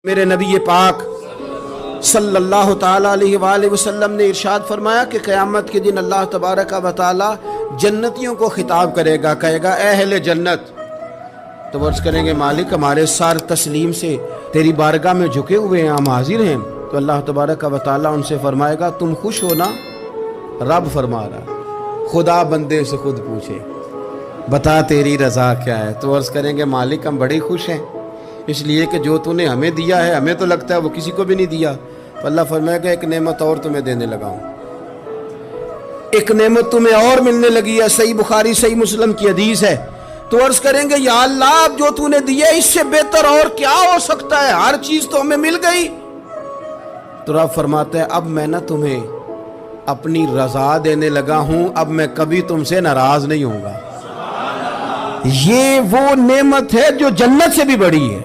मेरे नबी पाक सल्लल्लाहु ताला अलैहि वसल्लम ने इरशाद फरमाया कि क़यामत के दिन अल्लाह तबारक व तआला जन्नतियों को खिताब करेगा, कहेगा ए अहले जन्नत। तो वर्ज़ करेंगे मालिक हमारे सार तस्लीम से तेरी बारगाह में झुके हुए हैं, हम हाजिर हैं। तो अल्लाह तबारक व तआला उनसे फरमाएगा तुम खुश हो ना? रब फरमा रहा, खुदा बंदे से खुद पूछे बता तेरी रज़ा क्या है। तो अर्ज़ करेंगे मालिक हम बड़े खुश हैं, इसलिए कि जो तूने हमें दिया है हमें तो लगता है वो किसी को भी नहीं दिया। तो अल्लाह फरमाएगा एक नेमत और तुम्हें देने लगा हूँ, एक नेमत तुम्हें और मिलने लगी है। सही बुखारी सही मुस्लिम की हदीस है। तो अर्ज़ करेंगे या अल्लाह जो तूने दिया इससे बेहतर और क्या हो सकता है, हर चीज तो हमें मिल गई। तो रब फरमाते हैं अब मैं ना तुम्हें अपनी रजा देने लगा हूं, अब मैं कभी तुमसे नाराज नहीं होऊंगा। ये वो नेमत है जो जन्नत से भी बड़ी है।